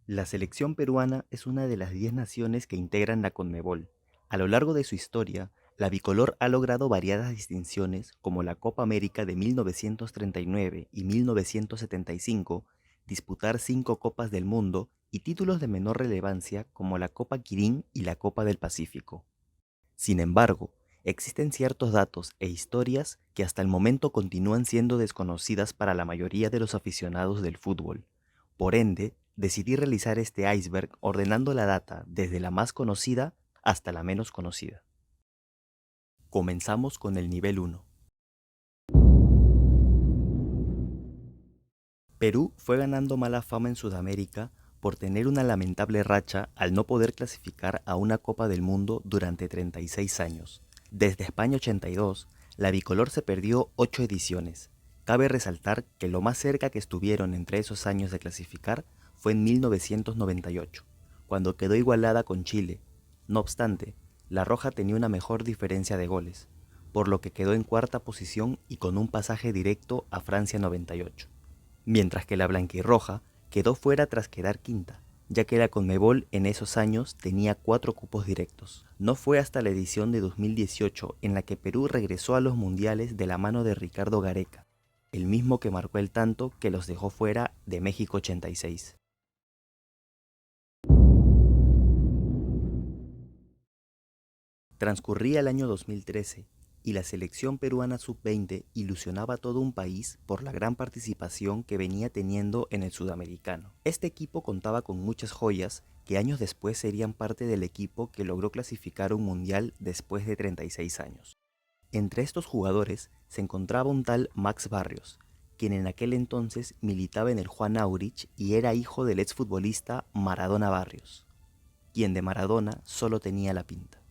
La selección peruana es una de las 10 naciones que integran la Conmebol. A lo largo de su historia, la bicolor ha logrado variadas distinciones como la Copa América de 1939 y 1975, disputar 5 Copas del Mundo y títulos de menor relevancia como la Copa Quirín y la Copa del Pacífico. Sin embargo, existen ciertos datos e historias que hasta el momento continúan siendo desconocidas para la mayoría de los aficionados del fútbol. Por ende, decidí realizar este iceberg ordenando la data desde la más conocida hasta la menos conocida. Comenzamos con el nivel 1. Perú fue ganando mala fama en Sudamérica por tener una lamentable racha al no poder clasificar a una Copa del Mundo durante 36 años. Desde España 82, la bicolor se perdió 8 ediciones. Cabe resaltar que lo más cerca que estuvieron entre esos años de clasificar fue en 1998, cuando quedó igualada con Chile. No obstante, la Roja tenía una mejor diferencia de goles, por lo que quedó en cuarta posición y con un pasaje directo a Francia 98, mientras que la blanquirroja quedó fuera tras quedar quinta, ya que la Conmebol en esos años tenía 4 cupos directos. No fue hasta la edición de 2018 en la que Perú regresó a los mundiales de la mano de Ricardo Gareca, el mismo que marcó el tanto que los dejó fuera de México 86. Transcurría el año 2013 y la selección peruana sub-20 ilusionaba a todo un país por la gran participación que venía teniendo en el sudamericano. Este equipo contaba con muchas joyas que años después serían parte del equipo que logró clasificar un mundial después de 36 años. Entre estos jugadores se encontraba un tal Max Barrios, quien en aquel entonces militaba en el Juan Aurich y era hijo del exfutbolista Maradona Barrios, quien de Maradona solo tenía la pinta.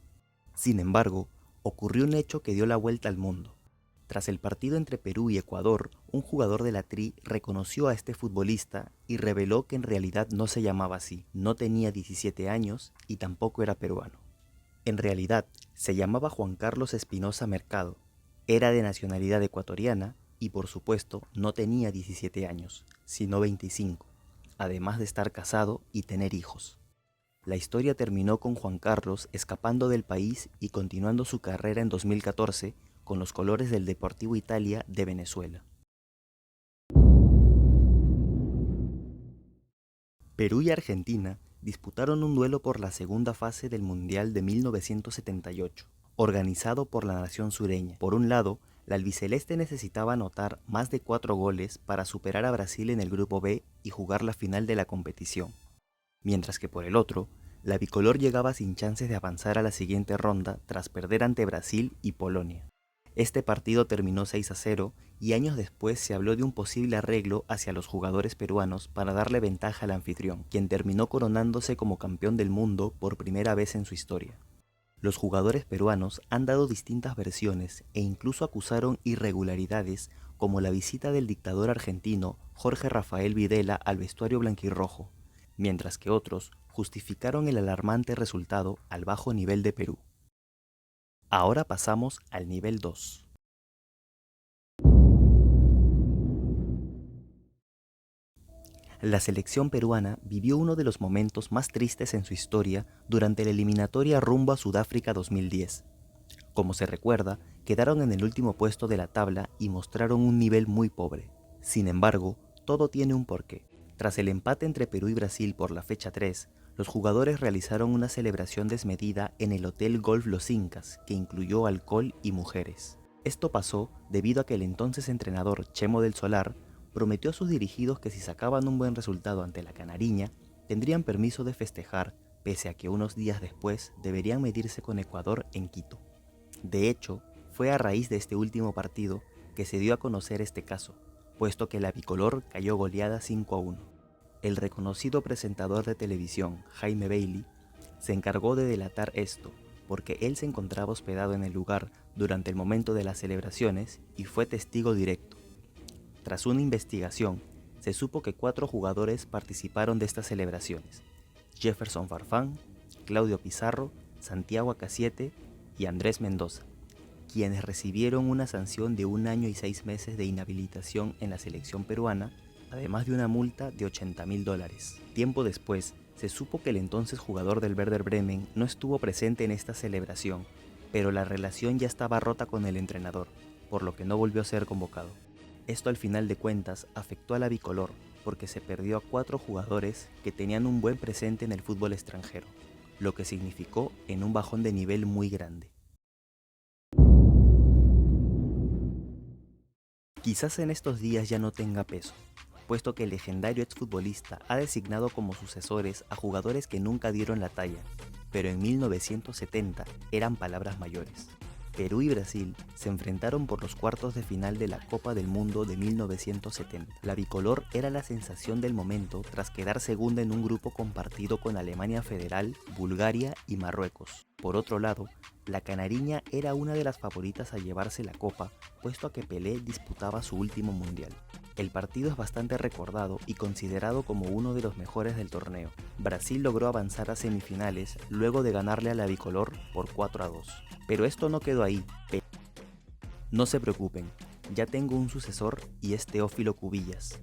Sin embargo, ocurrió un hecho que dio la vuelta al mundo. Tras el partido entre Perú y Ecuador, un jugador de la Tri reconoció a este futbolista y reveló que en realidad no se llamaba así, no tenía 17 años y tampoco era peruano. En realidad, se llamaba Juan Carlos Espinosa Mercado, era de nacionalidad ecuatoriana y por supuesto no tenía 17 años, sino 25, además de estar casado y tener hijos. La historia terminó con Juan Carlos escapando del país y continuando su carrera en 2014 con los colores del Deportivo Italia de Venezuela. Perú y Argentina disputaron un duelo por la segunda fase del Mundial de 1978, organizado por la nación sureña. Por un lado, la albiceleste necesitaba anotar más de 4 goles para superar a Brasil en el grupo B y jugar la final de la competición, mientras que por el otro, la bicolor llegaba sin chances de avanzar a la siguiente ronda tras perder ante Brasil y Polonia. Este partido terminó 6-0 y años después se habló de un posible arreglo hacia los jugadores peruanos para darle ventaja al anfitrión, quien terminó coronándose como campeón del mundo por primera vez en su historia. Los jugadores peruanos han dado distintas versiones e incluso acusaron irregularidades como la visita del dictador argentino Jorge Rafael Videla al vestuario blanquirrojo, mientras que otros justificaron el alarmante resultado al bajo nivel de Perú. Ahora pasamos al nivel 2. La selección peruana vivió uno de los momentos más tristes en su historia durante la eliminatoria rumbo a Sudáfrica 2010. Como se recuerda, quedaron en el último puesto de la tabla y mostraron un nivel muy pobre. Sin embargo, todo tiene un porqué. Tras el empate entre Perú y Brasil por la fecha 3, los jugadores realizaron una celebración desmedida en el Hotel Golf Los Incas, que incluyó alcohol y mujeres. Esto pasó debido a que el entonces entrenador Chemo del Solar prometió a sus dirigidos que si sacaban un buen resultado ante la Canariña, tendrían permiso de festejar, pese a que unos días después deberían medirse con Ecuador en Quito. De hecho, fue a raíz de este último partido que se dio a conocer este caso, puesto que la bicolor cayó goleada 5-1. El reconocido presentador de televisión, Jaime Bailey, se encargó de delatar esto, porque él se encontraba hospedado en el lugar durante el momento de las celebraciones y fue testigo directo. Tras una investigación, se supo que 4 jugadores participaron de estas celebraciones: Jefferson Farfán, Claudio Pizarro, Santiago Acaciete y Andrés Mendoza, quienes recibieron una sanción de 1 año y 6 meses de inhabilitación en la selección peruana además de una multa de $80.000. Tiempo después, se supo que el entonces jugador del Werder Bremen no estuvo presente en esta celebración, pero la relación ya estaba rota con el entrenador, por lo que no volvió a ser convocado. Esto al final de cuentas afectó a la bicolor, porque se perdió a 4 jugadores que tenían un buen presente en el fútbol extranjero, lo que significó en un bajón de nivel muy grande. Quizás en estos días ya no tenga peso, puesto que el legendario exfutbolista ha designado como sucesores a jugadores que nunca dieron la talla, pero en 1970 eran palabras mayores. Perú y Brasil se enfrentaron por los cuartos de final de la Copa del Mundo de 1970. La bicolor era la sensación del momento tras quedar segunda en un grupo compartido con Alemania Federal, Bulgaria y Marruecos. Por otro lado, la canariña era una de las favoritas a llevarse la copa, puesto a que Pelé disputaba su último mundial. El partido es bastante recordado y considerado como uno de los mejores del torneo. Brasil logró avanzar a semifinales luego de ganarle a la bicolor por 4-2. Pero esto no quedó ahí. No se preocupen, ya tengo un sucesor y es Teófilo Cubillas.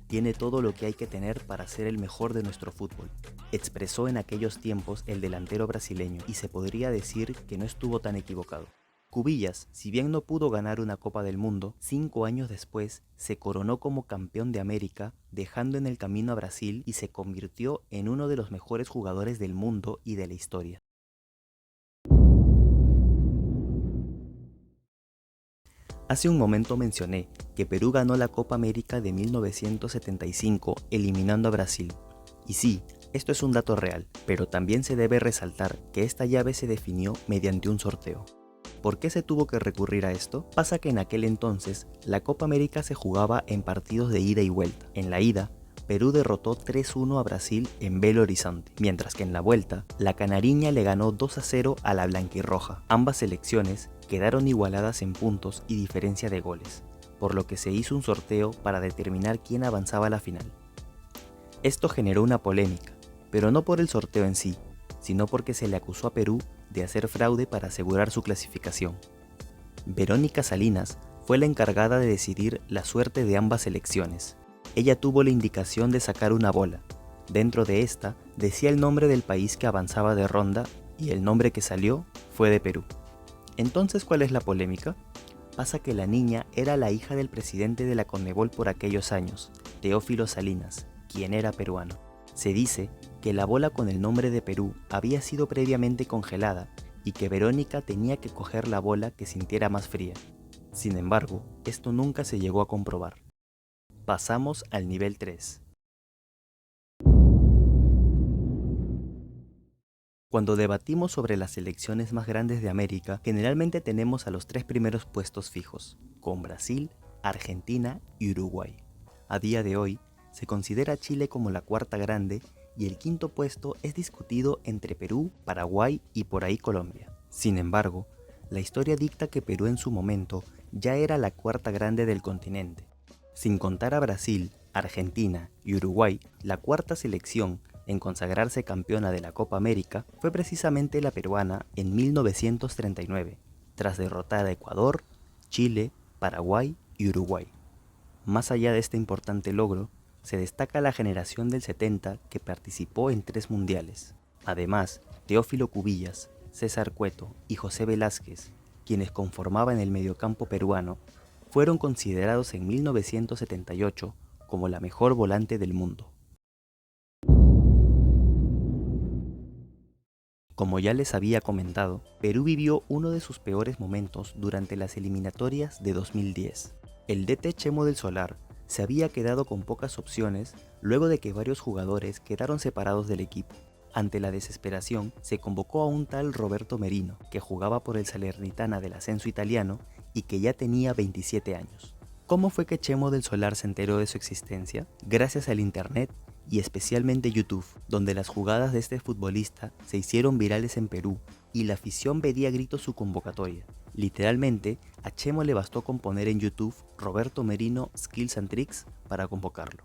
Tiene todo lo que hay que tener para ser el mejor de nuestro fútbol, expresó en aquellos tiempos el delantero brasileño, y se podría decir que no estuvo tan equivocado. Cubillas, si bien no pudo ganar una Copa del Mundo, 5 años después se coronó como campeón de América, dejando en el camino a Brasil, y se convirtió en uno de los mejores jugadores del mundo y de la historia. Hace un momento mencioné que Perú ganó la Copa América de 1975 eliminando a Brasil. Y sí, esto es un dato real, pero también se debe resaltar que esta llave se definió mediante un sorteo. ¿Por qué se tuvo que recurrir a esto? Pasa que en aquel entonces la Copa América se jugaba en partidos de ida y vuelta. En la ida, Perú derrotó 3-1 a Brasil en Belo Horizonte, mientras que en la vuelta, la canariña le ganó 2-0 a la blanquirroja. Ambas selecciones quedaron igualadas en puntos y diferencia de goles, por lo que se hizo un sorteo para determinar quién avanzaba a la final. Esto generó una polémica, pero no por el sorteo en sí, sino porque se le acusó a Perú de hacer fraude para asegurar su clasificación. Verónica Salinas fue la encargada de decidir la suerte de ambas selecciones. Ella tuvo la indicación de sacar una bola. Dentro de esta decía el nombre del país que avanzaba de ronda y el nombre que salió fue de Perú. Entonces, ¿cuál es la polémica? Pasa que la niña era la hija del presidente de la Conmebol por aquellos años, Teófilo Salinas, quien era peruano. Se dice que la bola con el nombre de Perú había sido previamente congelada y que Verónica tenía que coger la bola que sintiera más fría. Sin embargo, esto nunca se llegó a comprobar. Pasamos al nivel 3. Cuando debatimos sobre las selecciones más grandes de América, generalmente tenemos a los 3 primeros puestos fijos, con Brasil, Argentina y Uruguay. A día de hoy, se considera a Chile como la cuarta grande y el quinto puesto es discutido entre Perú, Paraguay y por ahí Colombia. Sin embargo, la historia dicta que Perú en su momento ya era la cuarta grande del continente. Sin contar a Brasil, Argentina y Uruguay, la cuarta selección en consagrarse campeona de la Copa América fue precisamente la peruana en 1939, tras derrotar a Ecuador, Chile, Paraguay y Uruguay. Más allá de este importante logro, se destaca la generación del 70 que participó en 3 mundiales. Además, Teófilo Cubillas, César Cueto y José Velázquez, quienes conformaban el mediocampo peruano, fueron considerados en 1978 como la mejor volante del mundo. Como ya les había comentado, Perú vivió uno de sus peores momentos durante las eliminatorias de 2010. El DT Chemo del Solar se había quedado con pocas opciones luego de que varios jugadores quedaron separados del equipo. Ante la desesperación, se convocó a un tal Roberto Merino, que jugaba por el Salernitana del ascenso italiano y que ya tenía 27 años. ¿Cómo fue que Chemo del Solar se enteró de su existencia? Gracias al internet y especialmente YouTube, donde las jugadas de este futbolista se hicieron virales en Perú y la afición pedía a gritos su convocatoria. Literalmente, a Chemo le bastó con poner en YouTube Roberto Merino Skills and Tricks para convocarlo.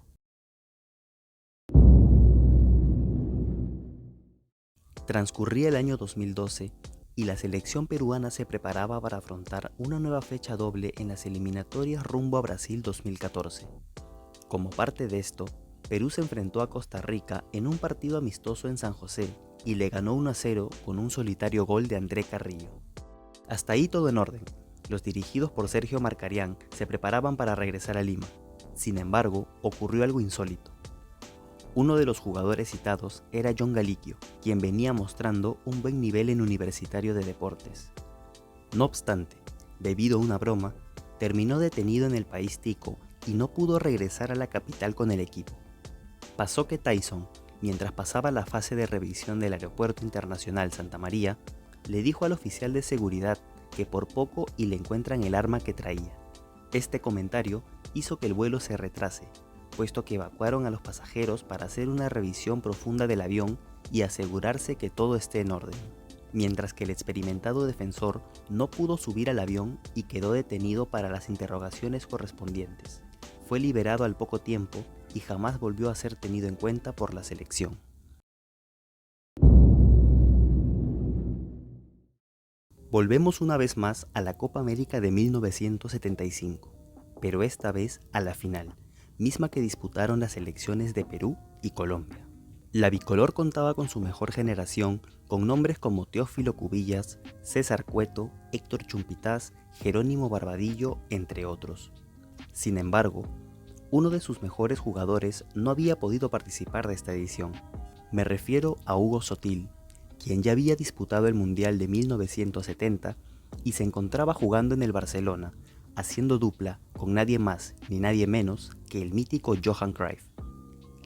Transcurría el año 2012 y la selección peruana se preparaba para afrontar una nueva fecha doble en las eliminatorias rumbo a Brasil 2014. Como parte de esto, Perú se enfrentó a Costa Rica en un partido amistoso en San José y le ganó 1-0 con un solitario gol de André Carrillo. Hasta ahí todo en orden. Los dirigidos por Sergio Marcarián se preparaban para regresar a Lima. Sin embargo, ocurrió algo insólito. Uno de los jugadores citados era John Galiquio, quien venía mostrando un buen nivel en Universitario de Deportes. No obstante, debido a una broma, terminó detenido en el país tico y no pudo regresar a la capital con el equipo. Pasó que Tyson, mientras pasaba la fase de revisión del Aeropuerto Internacional Santa María, le dijo al oficial de seguridad que por poco y le encuentran el arma que traía. Este comentario hizo que el vuelo se retrase, puesto que evacuaron a los pasajeros para hacer una revisión profunda del avión y asegurarse que todo esté en orden, mientras que el experimentado defensor no pudo subir al avión y quedó detenido para las interrogaciones correspondientes. Fue liberado al poco tiempo y jamás volvió a ser tenido en cuenta por la selección. Volvemos una vez más a la Copa América de 1975, pero esta vez a la final, misma que disputaron las selecciones de Perú y Colombia. La bicolor contaba con su mejor generación, con nombres como Teófilo Cubillas, César Cueto, Héctor Chumpitaz, Jerónimo Barbadillo, entre otros. Sin embargo, uno de sus mejores jugadores no había podido participar de esta edición. Me refiero a Hugo Sotil, quien ya había disputado el Mundial de 1970 y se encontraba jugando en el Barcelona, haciendo dupla con nadie más ni nadie menos que el mítico Johan Cruyff.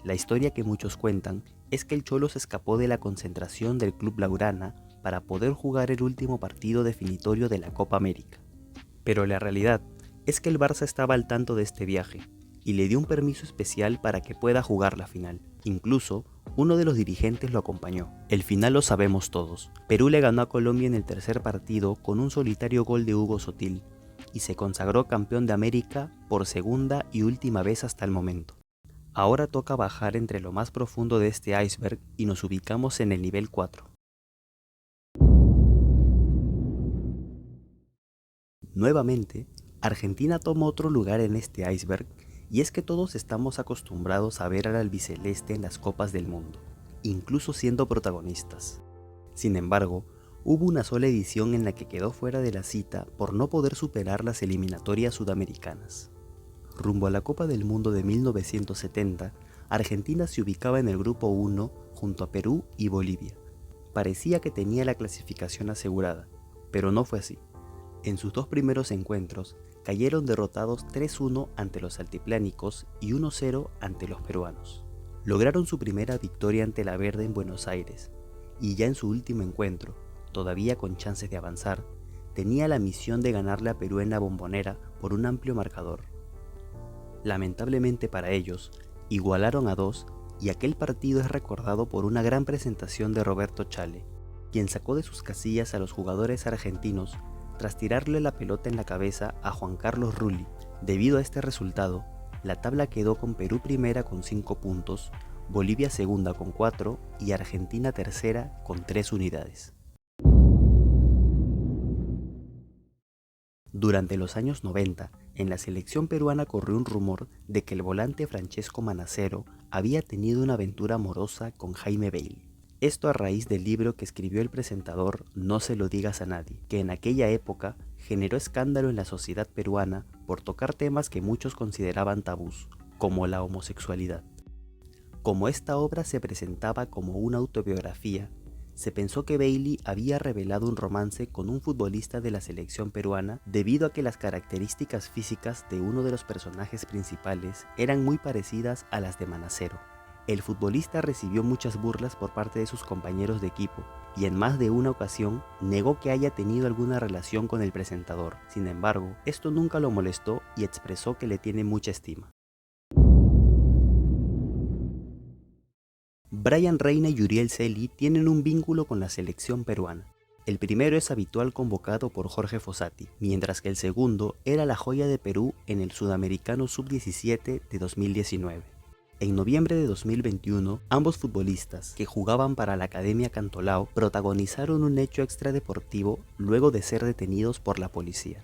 La historia que muchos cuentan es que el Cholo se escapó de la concentración del Club Blaugrana para poder jugar el último partido definitorio de la Copa América. Pero la realidad es que el Barça estaba al tanto de este viaje y le dio un permiso especial para que pueda jugar la final. Incluso, uno de los dirigentes lo acompañó. El final lo sabemos todos. Perú le ganó a Colombia en el tercer partido con un solitario gol de Hugo Sotil y se consagró campeón de América por segunda y última vez hasta el momento. Ahora toca bajar entre lo más profundo de este iceberg y nos ubicamos en el nivel 4. Nuevamente, Argentina toma otro lugar en este iceberg, y es que todos estamos acostumbrados a ver al albiceleste en las Copas del Mundo, incluso siendo protagonistas. Sin embargo, hubo una sola edición en la que quedó fuera de la cita por no poder superar las eliminatorias sudamericanas. Rumbo a la Copa del Mundo de 1970, Argentina se ubicaba en el grupo 1 junto a Perú y Bolivia. Parecía que tenía la clasificación asegurada, pero no fue así. En sus dos primeros encuentros, cayeron derrotados 3-1 ante los altiplánicos y 1-0 ante los peruanos. Lograron su primera victoria ante la Verde en Buenos Aires, y ya en su último encuentro, todavía con chances de avanzar, tenía la misión de ganarle a Perú en la Bombonera por un amplio marcador. Lamentablemente para ellos, igualaron a 2 y aquel partido es recordado por una gran presentación de Roberto Chale, quien sacó de sus casillas a los jugadores argentinos tras tirarle la pelota en la cabeza a Juan Carlos Rulli. Debido a este resultado, la tabla quedó con Perú primera con 5 puntos, Bolivia segunda con 4 y Argentina tercera con 3 unidades. Durante los años 90, en la selección peruana corrió un rumor de que el volante Francesco Manacero había tenido una aventura amorosa con Jaime Bailey. Esto a raíz del libro que escribió el presentador No se lo digas a nadie, que en aquella época generó escándalo en la sociedad peruana por tocar temas que muchos consideraban tabús, como la homosexualidad. Como esta obra se presentaba como una autobiografía, se pensó que Bailey había revelado un romance con un futbolista de la selección peruana debido a que las características físicas de uno de los personajes principales eran muy parecidas a las de Manacero. El futbolista recibió muchas burlas por parte de sus compañeros de equipo y en más de una ocasión negó que haya tenido alguna relación con el presentador. Sin embargo, esto nunca lo molestó y expresó que le tiene mucha estima. Brian Reina y Uriel Celi tienen un vínculo con la selección peruana. El primero es habitual convocado por Jorge Fossati, mientras que el segundo era la joya de Perú en el Sudamericano Sub-17 de 2019. En noviembre de 2021, ambos futbolistas, que jugaban para la Academia Cantolao, protagonizaron un hecho extradeportivo luego de ser detenidos por la policía.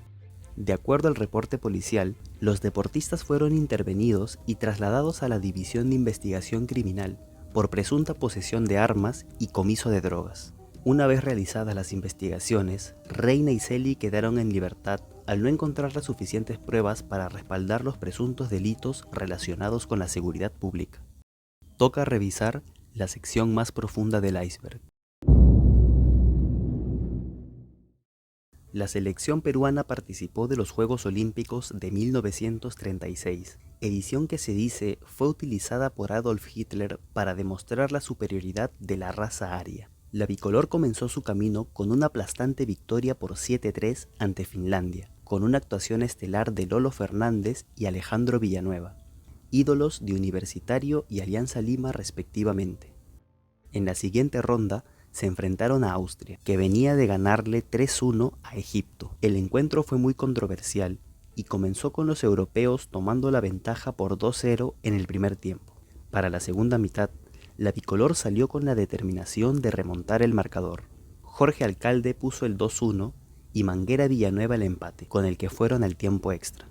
De acuerdo al reporte policial, los deportistas fueron intervenidos y trasladados a la División de Investigación Criminal por presunta posesión de armas y comiso de drogas. Una vez realizadas las investigaciones, Reina y Celi quedaron en libertad al no encontrar las suficientes pruebas para respaldar los presuntos delitos relacionados con la seguridad pública. Toca revisar la sección más profunda del iceberg. La selección peruana participó de los Juegos Olímpicos de 1936, edición que se dice fue utilizada por Adolf Hitler para demostrar la superioridad de la raza aria. La bicolor comenzó su camino con una aplastante victoria por 7-3 ante Finlandia, con una actuación estelar de Lolo Fernández y Alejandro Villanueva, ídolos de Universitario y Alianza Lima respectivamente. En la siguiente ronda se enfrentaron a Austria, que venía de ganarle 3-1 a Egipto. El encuentro fue muy controversial y comenzó con los europeos tomando la ventaja por 2-0 en el primer tiempo. Para la segunda mitad, la bicolor salió con la determinación de remontar el marcador. Jorge Alcalde puso el 2-1 y Manguera Villanueva el empate, con el que fueron al tiempo extra.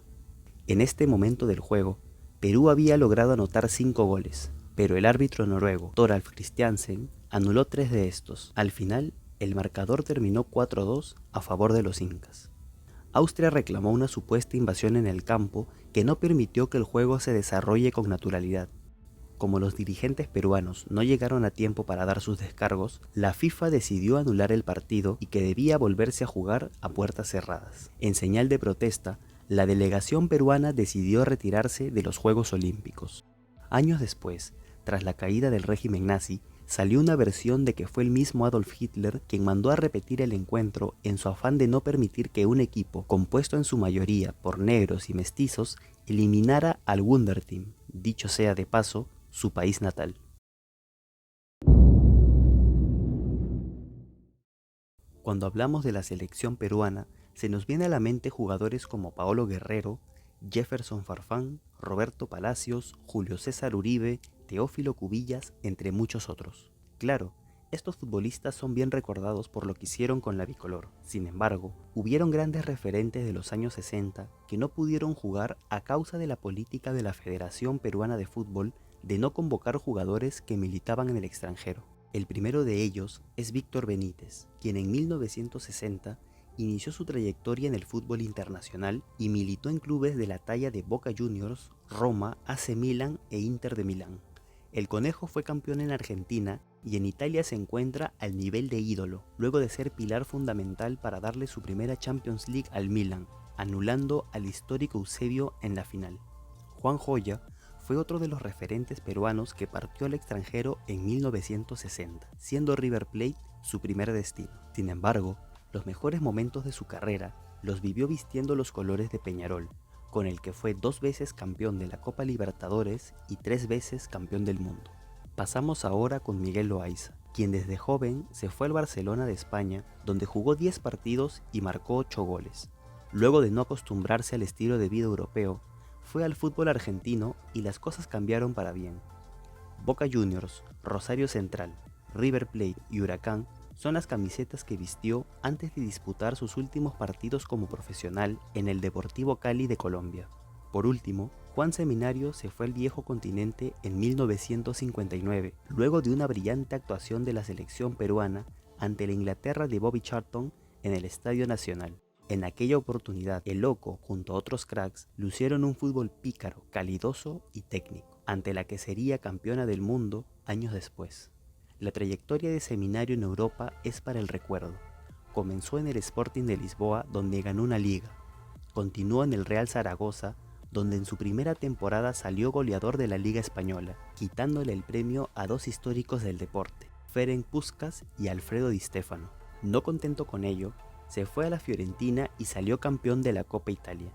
En este momento del juego, Perú había logrado anotar 5 goles, pero el árbitro noruego, Thoralf Christiansen, anuló 3 de estos. Al final, el marcador terminó 4-2 a favor de los incas. Austria reclamó una supuesta invasión en el campo que no permitió que el juego se desarrolle con naturalidad. Como los dirigentes peruanos no llegaron a tiempo para dar sus descargos, la FIFA decidió anular el partido y que debía volverse a jugar a puertas cerradas. En señal de protesta, la delegación peruana decidió retirarse de los Juegos Olímpicos. Años después, tras la caída del régimen nazi, salió una versión de que fue el mismo Adolf Hitler quien mandó a repetir el encuentro en su afán de no permitir que un equipo, compuesto en su mayoría por negros y mestizos, eliminara al Wunderteam, dicho sea de paso, su país natal. Cuando hablamos de la selección peruana, se nos viene a la mente jugadores como Paolo Guerrero, Jefferson Farfán, Roberto Palacios, Julio César Uribe, Teófilo Cubillas, entre muchos otros. Claro, estos futbolistas son bien recordados por lo que hicieron con la bicolor. Sin embargo, hubieron grandes referentes de los años 60 que no pudieron jugar a causa de la política de la Federación Peruana de Fútbol de no convocar jugadores que militaban en el extranjero. El primero de ellos es Víctor Benítez, quien en 1960 inició su trayectoria en el fútbol internacional y militó en clubes de la talla de Boca Juniors, Roma, AC Milan e Inter de Milán. El Conejo fue campeón en Argentina y en Italia se encuentra al nivel de ídolo, luego de ser pilar fundamental para darle su primera Champions League al Milan, anulando al histórico Eusebio en la final. Juan Joya fue otro de los referentes peruanos que partió al extranjero en 1960, siendo River Plate su primer destino. Sin embargo, los mejores momentos de su carrera los vivió vistiendo los colores de Peñarol, con el que fue 2 veces campeón de la Copa Libertadores y 3 veces campeón del mundo. Pasamos ahora con Miguel Loaiza, quien desde joven se fue al Barcelona de España, donde jugó 10 partidos y marcó 8 goles. Luego de no acostumbrarse al estilo de vida europeo, fue al fútbol argentino y las cosas cambiaron para bien. Boca Juniors, Rosario Central, River Plate y Huracán son las camisetas que vistió antes de disputar sus últimos partidos como profesional en el Deportivo Cali de Colombia. Por último, Juan Seminario se fue al viejo continente en 1959, luego de una brillante actuación de la selección peruana ante la Inglaterra de Bobby Charlton en el Estadio Nacional. En aquella oportunidad, el Loco, junto a otros cracks, lucieron un fútbol pícaro, calidoso y técnico, ante la que sería campeona del mundo años después. La trayectoria de Seminario en Europa es para el recuerdo. Comenzó en el Sporting de Lisboa, donde ganó una liga. Continuó en el Real Zaragoza, donde en su primera temporada salió goleador de la Liga Española, quitándole el premio a 2 históricos del deporte, Ferenc Puskás y Alfredo Di Stéfano. No contento con ello, se fue a la Fiorentina y salió campeón de la Copa Italia.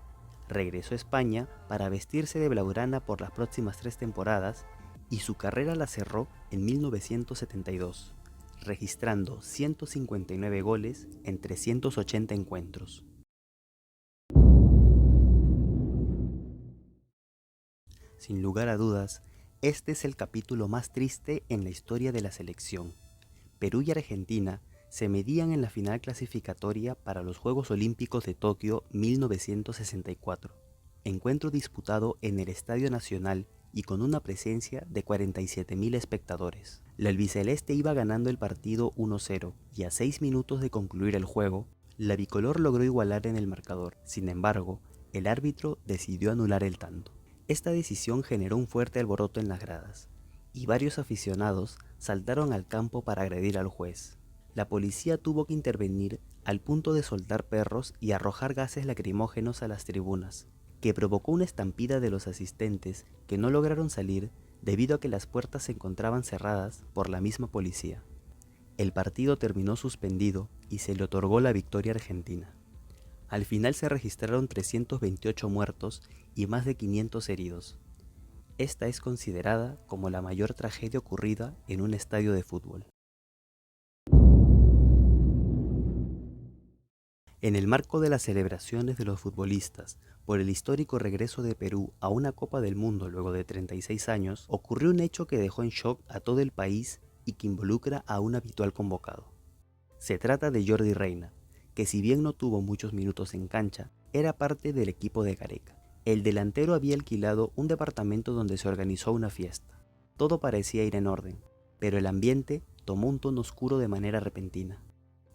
Regresó a España para vestirse de blaugrana por las próximas 3 temporadas y su carrera la cerró en 1972, registrando 159 goles en 380 encuentros. Sin lugar a dudas, este es el capítulo más triste en la historia de la selección. Perú y Argentina se medían en la final clasificatoria para los Juegos Olímpicos de Tokio 1964, encuentro disputado en el Estadio Nacional y con una presencia de 47.000 espectadores. La albiceleste iba ganando el partido 1-0 y a 6 minutos de concluir el juego, la bicolor logró igualar en el marcador. Sin embargo, el árbitro decidió anular el tanto. Esta decisión generó un fuerte alboroto en las gradas, y varios aficionados saltaron al campo para agredir al juez. La policía tuvo que intervenir al punto de soltar perros y arrojar gases lacrimógenos a las tribunas, que provocó una estampida de los asistentes que no lograron salir debido a que las puertas se encontraban cerradas por la misma policía. El partido terminó suspendido y se le otorgó la victoria argentina. Al final se registraron 328 muertos y más de 500 heridos. Esta es considerada como la mayor tragedia ocurrida en un estadio de fútbol. En el marco de las celebraciones de los futbolistas por el histórico regreso de Perú a una Copa del Mundo luego de 36 años, ocurrió un hecho que dejó en shock a todo el país y que involucra a un habitual convocado. Se trata de Jordi Reina, que si bien no tuvo muchos minutos en cancha, era parte del equipo de Gareca. El delantero había alquilado un departamento donde se organizó una fiesta. Todo parecía ir en orden, pero el ambiente tomó un tono oscuro de manera repentina.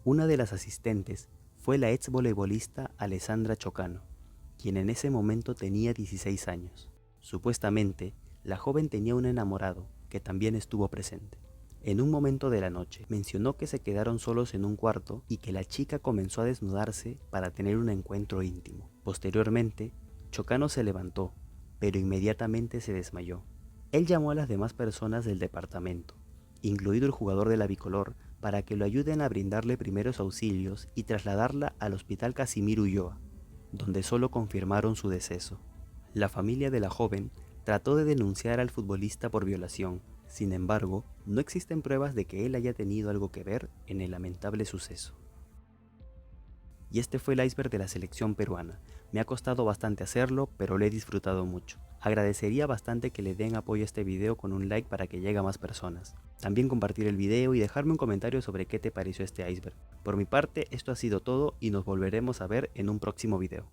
Una de las asistentes fue la ex voleibolista Alessandra Chocano, quien en ese momento tenía 16 años. Supuestamente, la joven tenía un enamorado que también estuvo presente. En un momento de la noche, mencionó que se quedaron solos en un cuarto y que la chica comenzó a desnudarse para tener un encuentro íntimo. Posteriormente, Chocano se levantó, pero inmediatamente se desmayó. Él llamó a las demás personas del departamento, incluido el jugador de la bicolor, para que lo ayuden a brindarle primeros auxilios y trasladarla al Hospital Casimiro Ulloa, donde solo confirmaron su deceso. La familia de la joven trató de denunciar al futbolista por violación. Sin embargo, no existen pruebas de que él haya tenido algo que ver en el lamentable suceso. Y este fue el iceberg de la selección peruana. Me ha costado bastante hacerlo, pero lo he disfrutado mucho. Agradecería bastante que le den apoyo a este video con un like para que llegue a más personas. También compartir el video y dejarme un comentario sobre qué te pareció este iceberg. Por mi parte, esto ha sido todo y nos volveremos a ver en un próximo video.